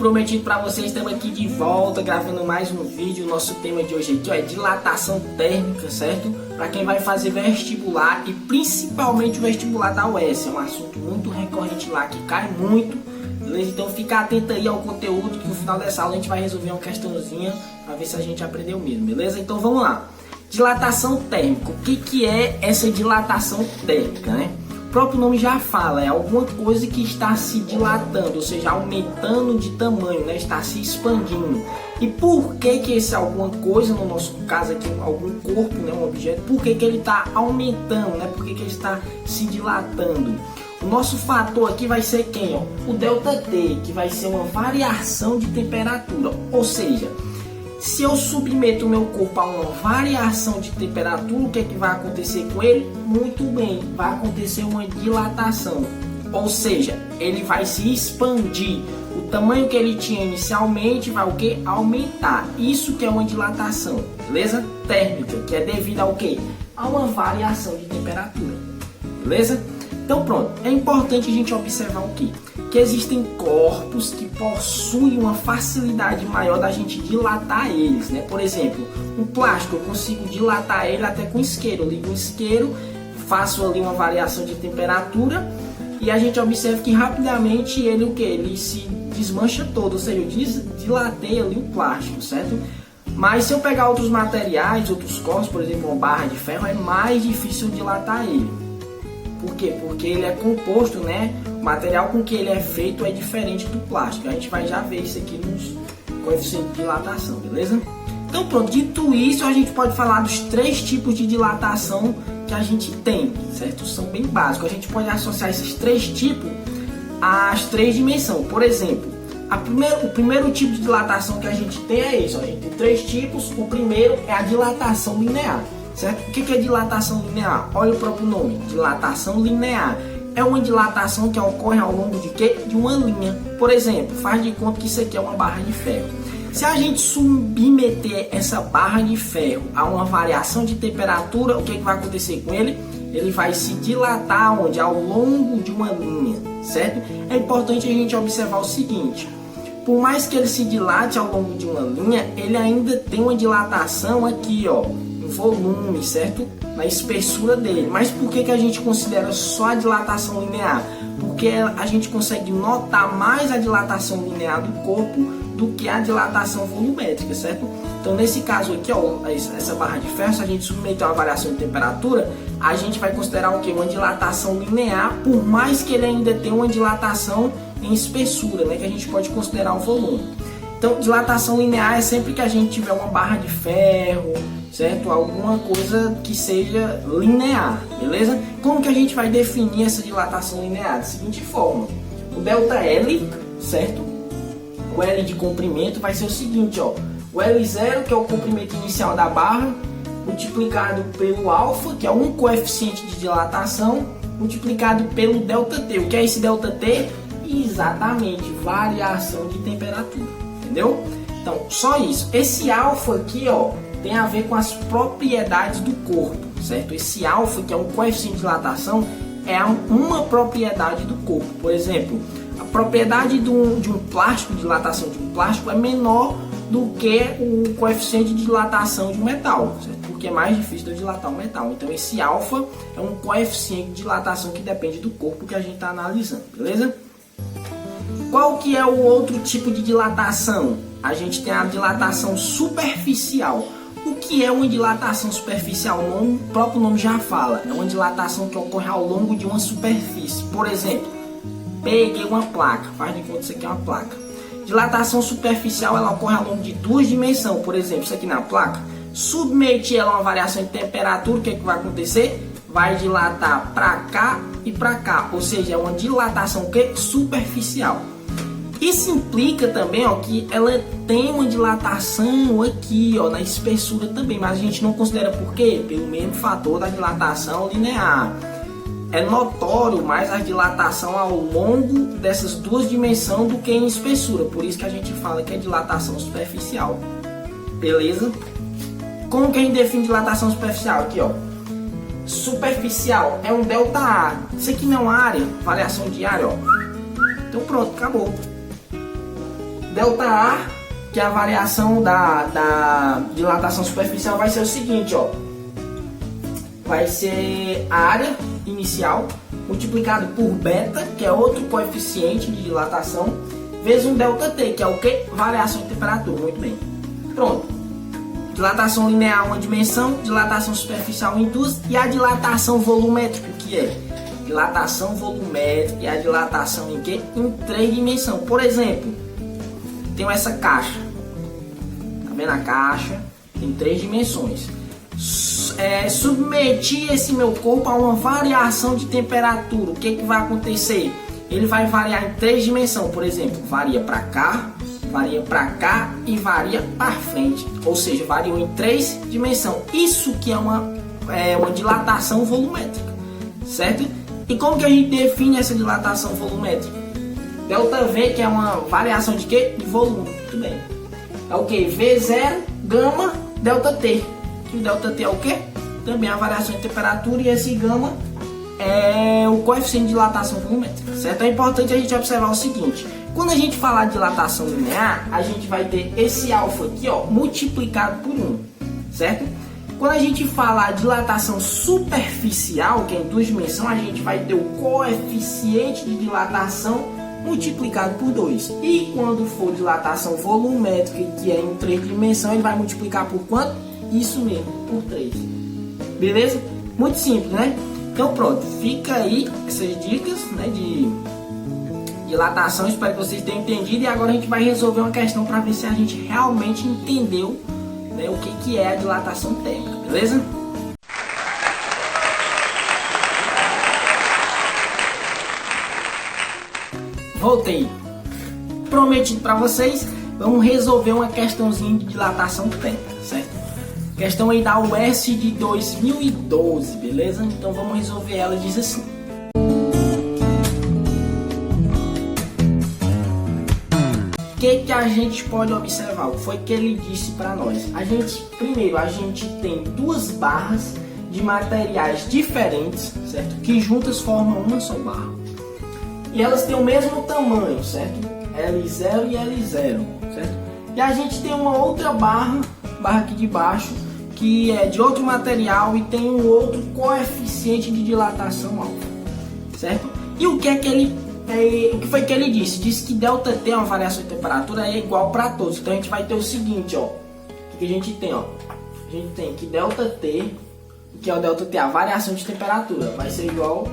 prometido para vocês, estamos aqui de volta gravando mais um vídeo. O nosso tema de hoje aqui é dilatação térmica, certo? Para quem vai fazer vestibular e principalmente o vestibular da UES. É um assunto muito recorrente lá, que cai muito, beleza? Então fica atento aí ao conteúdo, que no final dessa aula a gente vai resolver uma questãozinha para ver se a gente aprendeu mesmo, beleza? Então vamos lá. Dilatação térmica. O que é essa dilatação térmica, né? O próprio nome já fala, é alguma coisa que está se dilatando, ou seja, aumentando de tamanho, né? Está se expandindo. E por que esse alguma coisa, no nosso caso aqui, algum corpo, né? Um objeto, por que ele está aumentando, né? Por que ele está se dilatando? O nosso fator aqui vai ser quem? Ó? O ΔT, que vai ser uma variação de temperatura, ou seja, se eu submeto o meu corpo a uma variação de temperatura, o que vai acontecer com ele? Muito bem, vai acontecer uma dilatação. Ou seja, ele vai se expandir. O tamanho que ele tinha inicialmente vai o que? Aumentar. Isso que é uma dilatação, beleza? Térmica, que é devido ao que? A uma variação de temperatura, beleza? Então pronto, é importante a gente observar o que? Que existem corpos que possuem uma facilidade maior da gente dilatar eles, né? Por exemplo, um plástico, eu consigo dilatar ele até com isqueiro. Eu ligo um isqueiro, faço ali uma variação de temperatura e a gente observa que rapidamente ele o que? Ele se desmancha todo, ou seja, eu dilatei ali o plástico, certo? Mas se eu pegar outros materiais, outros corpos, por exemplo, uma barra de ferro, é mais difícil dilatar ele. Por quê? Porque ele é composto, né? O material com que ele é feito é diferente do plástico. A gente vai já ver isso aqui nos coeficientes de dilatação, beleza? Então pronto, dito isso, a gente pode falar dos três tipos de dilatação que a gente tem, certo? São bem básicos. A gente pode associar esses três tipos às três dimensões. Por exemplo, o primeiro tipo de dilatação que a gente tem é esse. Ó. A gente tem três tipos. O primeiro é a dilatação linear. Certo? O que é dilatação linear? Olha o próprio nome, dilatação linear. É uma dilatação que ocorre ao longo de quê? De uma linha. Por exemplo, faz de conta que isso aqui é uma barra de ferro. Se a gente submeter essa barra de ferro a uma variação de temperatura, o que vai acontecer com ele? Ele vai se dilatar onde? Ao longo de uma linha, certo? É importante a gente observar o seguinte. Por mais que ele se dilate ao longo de uma linha, ele ainda tem uma dilatação aqui, ó, volume, certo? Na espessura dele. Mas por que a gente considera só a dilatação linear? Porque a gente consegue notar mais a dilatação linear do corpo do que a dilatação volumétrica, certo? Então nesse caso aqui, ó, essa barra de ferro, se a gente submeter uma variação de temperatura, a gente vai considerar o que? Uma dilatação linear, por mais que ele ainda tenha uma dilatação em espessura, né? Que a gente pode considerar o volume. Então dilatação linear é sempre que a gente tiver uma barra de ferro, certo? Alguma coisa que seja linear, beleza? Como que a gente vai definir essa dilatação linear? Da seguinte forma, o ΔL, certo? O L de comprimento vai ser o seguinte, ó, o L0, que é o comprimento inicial da barra, multiplicado pelo alfa, que é um coeficiente de dilatação, multiplicado pelo ΔT. O que é esse ΔT? Exatamente, variação de temperatura, entendeu? Então, só isso. Esse alfa aqui, ó, tem a ver com as propriedades do corpo, certo? Esse alfa, que é um coeficiente de dilatação, é uma propriedade do corpo. Por exemplo, a propriedade de um plástico, de dilatação de um plástico, é menor do que o coeficiente de dilatação de um metal, certo? Porque é mais difícil de dilatar o metal. Então esse alfa é um coeficiente de dilatação que depende do corpo que a gente está analisando, beleza? Qual que é o outro tipo de dilatação? A gente tem a dilatação superficial. O que é uma dilatação superficial? O próprio nome já fala. É uma dilatação que ocorre ao longo de uma superfície. Por exemplo, peguei uma placa. Faz de conta que isso aqui é uma placa. Dilatação superficial, ela ocorre ao longo de duas dimensões. Por exemplo, isso aqui na placa. Submeti ela a uma variação de temperatura. O que vai acontecer? Vai dilatar para cá e para cá. Ou seja, é uma dilatação superficial. Isso implica também, ó, que ela tem uma dilatação aqui, ó, na espessura também, mas a gente não considera por quê? Pelo mesmo fator da dilatação linear. É notório mais a dilatação ao longo dessas duas dimensões do que em espessura, por isso que a gente fala que é dilatação superficial. Beleza? Como que a gente define dilatação superficial? Aqui, ó. Superficial é um ΔA. Isso aqui não é uma área, variação de área, ó. Então pronto, acabou. ΔA, que é a variação da dilatação superficial, vai ser o seguinte, ó. Vai ser a área inicial multiplicado por beta, que é outro coeficiente de dilatação, vezes um ΔT, que é o que? Variação de temperatura. Muito bem. Pronto. Dilatação linear uma dimensão, dilatação superficial em duas, e a dilatação volumétrica, que é dilatação volumétrica e a dilatação em que? Em 3 dimensões. Por exemplo, tenho essa caixa. Tá vendo a caixa? Tem 3 dimensões. Submeti esse meu corpo a uma variação de temperatura. O que vai acontecer? Ele vai variar em 3 dimensões. Por exemplo, varia para cá, varia para cá e varia para frente. Ou seja, variou em 3 dimensões. Isso que é uma dilatação volumétrica, certo? E como que a gente define essa dilatação volumétrica? ΔV, que é uma variação de quê? De volume. Muito bem. É o que? V0 gama ΔT. Que o ΔT é o que? Também a variação de temperatura, e esse gama é o coeficiente de dilatação volumétrica, certo? É importante a gente observar o seguinte: quando a gente falar de dilatação linear, a gente vai ter esse alfa aqui, ó, multiplicado por 1, certo? Quando a gente falar de dilatação superficial, que é em 2 dimensões, a gente vai ter o coeficiente de dilatação multiplicado por 2. E quando for dilatação volumétrica, que é em 3 dimensões, ele vai multiplicar por quanto? Isso mesmo, por 3. Beleza? Muito simples, né? Então pronto, fica aí essas dicas, né, de dilatação. Espero que vocês tenham entendido. E agora a gente vai resolver uma questão para ver se a gente realmente entendeu, né, o que é a dilatação térmica, beleza? Voltei. Prometido para vocês, vamos resolver uma questãozinha de dilatação térmica, certo? Questão aí da UES de 2012, beleza? Então vamos resolver ela, diz assim: o que a gente pode observar? O que foi que ele disse para nós? Primeiro, a gente tem 2 barras de materiais diferentes, certo? Que juntas formam uma só barra. E elas têm o mesmo tamanho, certo? L0 e L0, certo? E a gente tem uma outra barra aqui de baixo, que é de outro material e tem um outro coeficiente de dilatação alfa, certo? E o que foi que ele disse? Disse que ΔT, uma variação de temperatura, é igual para todos. Então a gente vai ter o seguinte, ó. O que a gente tem, ó? A gente tem que ΔT, que é o ΔT, a variação de temperatura, vai ser igual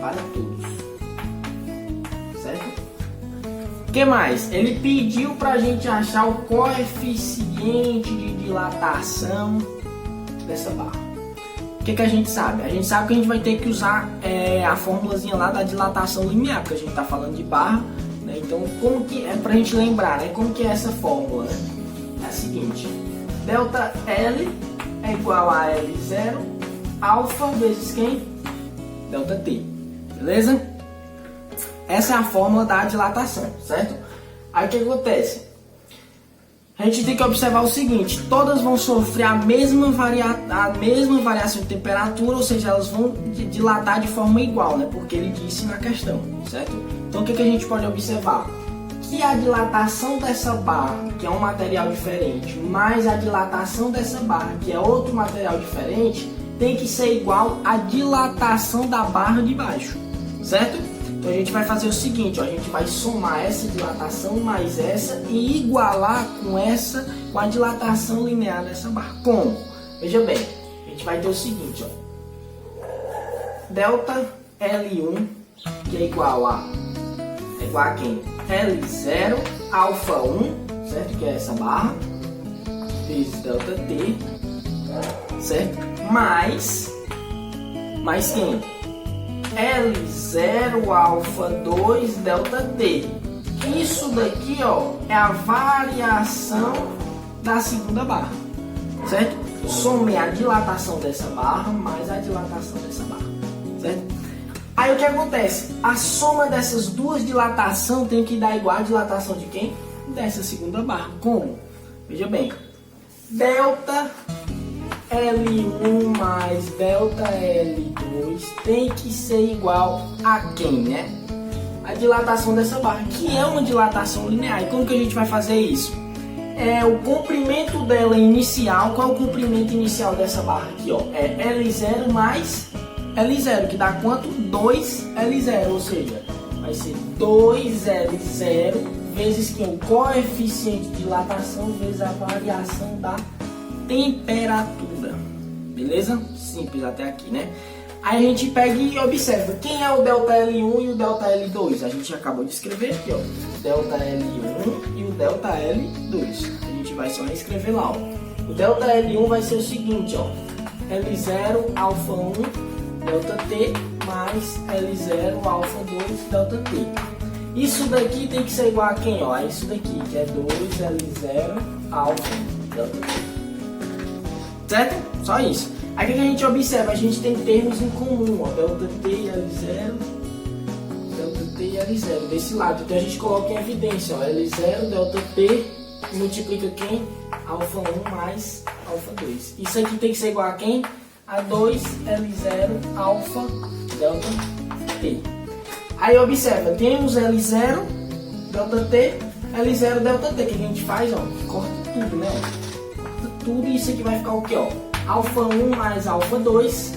para todos, certo? O que mais? Ele pediu para a gente achar o coeficiente de dilatação dessa barra. O que a gente sabe? A gente sabe que a gente vai ter que usar a formulazinha lá da dilatação linear, porque a gente está falando de barra, né? Então, como que é para a gente lembrar, né? Como que é essa fórmula, né? É a seguinte: ΔL é igual a L0 alfa vezes quem? ΔT, beleza? Essa é a fórmula da dilatação, certo? Aí o que acontece? A gente tem que observar o seguinte: todas vão sofrer a mesma variação de temperatura, ou seja, elas vão dilatar de forma igual, né? Porque ele disse na questão, certo? Então o que a gente pode observar? Que a dilatação dessa barra, que é um material diferente, mais a dilatação dessa barra, que é outro material diferente, tem que ser igual à dilatação da barra de baixo, certo? Então a gente vai fazer o seguinte, ó, a gente vai somar essa dilatação mais essa e igualar com a dilatação linear dessa barra. Como? Veja bem, a gente vai ter o seguinte, ó, ΔL1, que é igual a quem? L0 alfa 1, certo? Que é essa barra, vezes ΔT, certo? Mais quem? L0 alfa 2 ΔT. Isso daqui, ó, é a variação da segunda barra, certo? Somei a dilatação dessa barra mais a dilatação dessa barra, certo? Aí o que acontece? A soma dessas duas dilatações tem que dar igual a dilatação de quem? Dessa segunda barra. Como? Veja bem, delta L1 mais delta L2 tem que ser igual a quem, né? a dilatação dessa barra, que é uma dilatação linear. E como que a gente vai fazer isso? É o comprimento dela inicial. Qual é o comprimento inicial dessa barra aqui, ó? É L0 mais L0, que dá quanto? 2L0, ou seja, vai ser 2L0 vezes que o coeficiente de dilatação vezes a variação da temperatura. Beleza? Simples até aqui, né? Aí a gente pega e observa quem é o ΔL1 e o ΔL2. A gente acabou de escrever aqui, ó. ΔL1 e o ΔL2. A gente vai só reescrever lá, ó. O ΔL1 vai ser o seguinte, ó. L0 alfa 1 ΔT mais L0 alfa 2 ΔT. Isso daqui tem que ser igual a quem, ó? A isso daqui, que é 2L0 alfa ΔT. Certo? Só isso. Aqui que a gente observa, a gente tem termos em comum, ó, ΔT e L0, ΔT e L0, desse lado. Então a gente coloca em evidência, ó, L0, ΔT, multiplica quem? Alfa 1 mais alfa 2. Isso aqui tem que ser igual a quem? A 2L0 alfa ΔT. Aí observa, temos L0, ΔT, L0, ΔT, que a gente faz, ó, corta tudo, né? Corta tudo e isso aqui vai ficar o que, ó? Alfa 1 mais alfa 2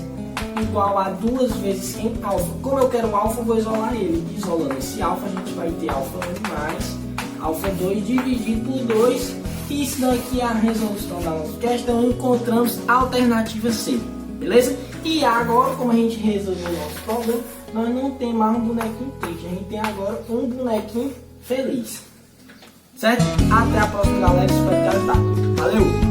igual a 2 vezes quem? Alfa. Como eu quero o alfa, eu vou isolar ele. Isolando esse alfa, a gente vai ter alfa 1 mais alfa 2 dividido por 2. E isso daqui é a resolução da nossa questão. Encontramos a alternativa C. Beleza? E agora, como a gente resolveu o nosso problema, nós não temos mais um bonequinho triste. A gente tem agora um bonequinho feliz. Certo? Até a próxima, galera. Espero te ajudar. Valeu!